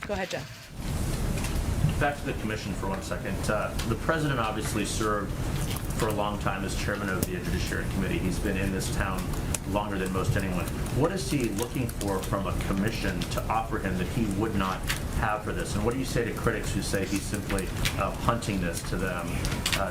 Go ahead, Jeff. Back to the commission for 1 second. The president obviously served for a long time as chairman of the Judiciary Committee. He's been in this town longer than most anyone. What is he looking for from a commission to offer him that he would not have for this? And what do you say to critics who say he's simply punting this to them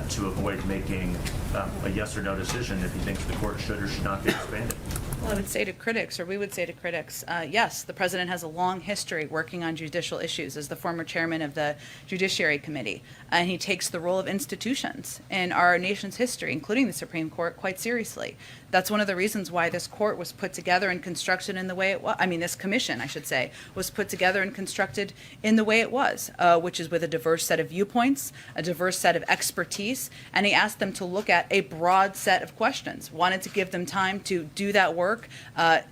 to avoid making a yes or no decision if he thinks the court should or should not be expanded? Well, I would say to critics, or we would say to critics, yes, the president has a long history working on judicial issues as the former chairman of the Judiciary Committee, and he takes the role of institutions in our nation's history, including the Supreme Court, quite seriously. That's one of the reasons why this court was put together and constructed in the way it was. I mean, this commission, I should say, was put together and constructed in the way it was, which is with a diverse set of viewpoints, a diverse set of expertise, and he asked them to look at a broad set of questions, wanted to give them time to do that work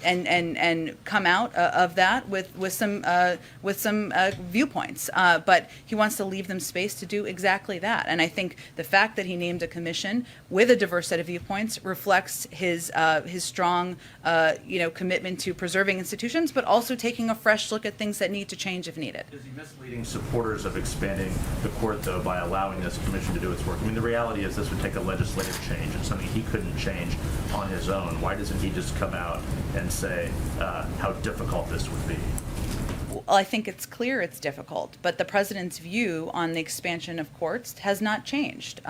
and come out of that with some viewpoints. But he wants to leave them space to do exactly that. And I think the fact that he named a commission with a diverse set of viewpoints reflects his strong commitment to preserving institutions, but also taking a fresh look at things that need to change if needed. Is he misleading supporters of expanding the court, though, by allowing this commission to do its work? I mean, the reality is this would take a legislative change. It's something he couldn't change on his own. Why doesn't he just come out and say how difficult this would be? Well, I think it's clear it's difficult, but the president's view on the expansion of courts has not changed.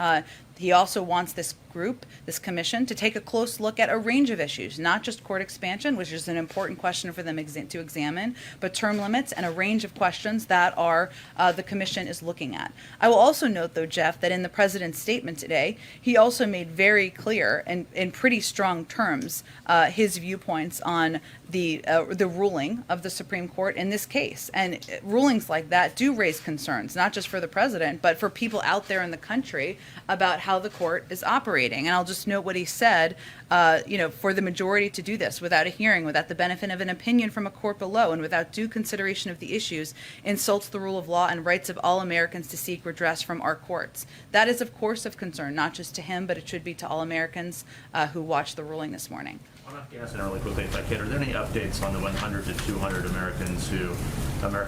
He also wants this group, this commission, to take a close look at a range of issues, not just court expansion, which is an important question for them to examine, but term limits and a range of questions that the commission is looking at. I will also note, though, Jeff, that in the president's statement today, he also made very clear and in pretty strong terms his viewpoints on the ruling of the Supreme Court in this case. And rulings like that do raise concerns, not just for the president, but for people out there in the country about how the court is operating. And I'll just note what he said, for the majority to do this without a hearing, without the benefit of an opinion from a court below, and without due consideration of the issues, insults the rule of law and rights of all Americans to seek redress from our courts. That is, of course, of concern, not just to him, but it should be to all Americans who watched the ruling this morning. On Afghanistan, really quickly, if I can, are there any updates on the 100 to 200 American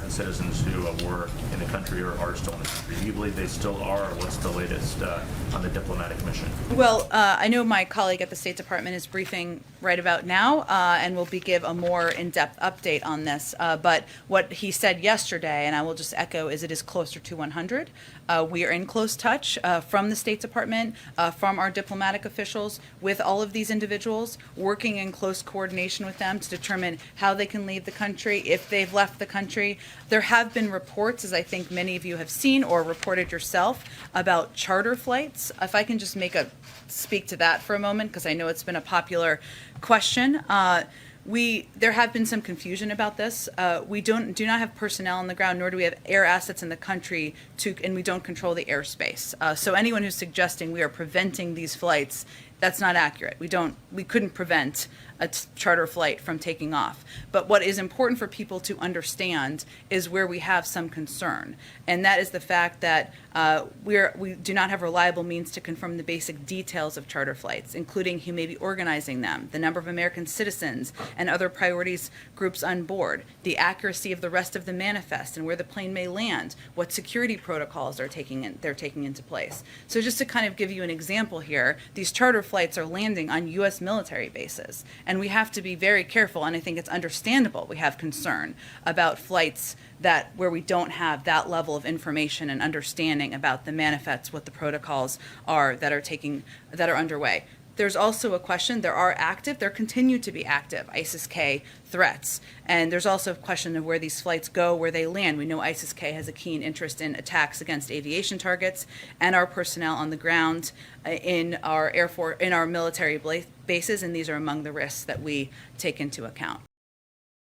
citizens who were in the country or are still in the country? Do you believe they still are, or what's the latest on the diplomatic mission? Well, I know my colleague at the State Department is briefing right about now and will give a more in-depth update on this. But what he said yesterday, and I will just echo, is it is closer to 100. We are in close touch from the State Department, from our diplomatic officials, with all of these individuals, working in close coordination with them to determine how they can leave the country, if they've left the country. There have been reports, as I think many of you have seen or reported yourself, about charter flights. If I can just speak to that for a moment, because I know it's been a popular question. There have been some confusion about this. We do not have personnel on the ground, nor do we have air assets in the country, and we don't control the airspace. So anyone who's suggesting we are preventing these flights, that's not accurate. We couldn't prevent a charter flight from taking off. But what is important for people to understand is where we have some concern, and that is the fact that we do not have reliable means to confirm the basic details of charter flights, including who may be organizing them, the number of American citizens and other priorities groups on board, the accuracy of the rest of the manifest and where the plane may land, what security protocols they're taking into place. So just to kind of give you an example here, these charter flights are landing on U.S. military bases, and we have to be very careful, and I think it's understandable we have concern about flights where we don't have that level of information and understanding about the manifests, what the protocols are that are underway. There's also a question, there continue to be active ISIS-K threats. And there's also a question of where these flights go, where they land. We know ISIS-K has a keen interest in attacks against aviation targets, and our personnel on the ground in our military bases, and these are among the risks that we take into account.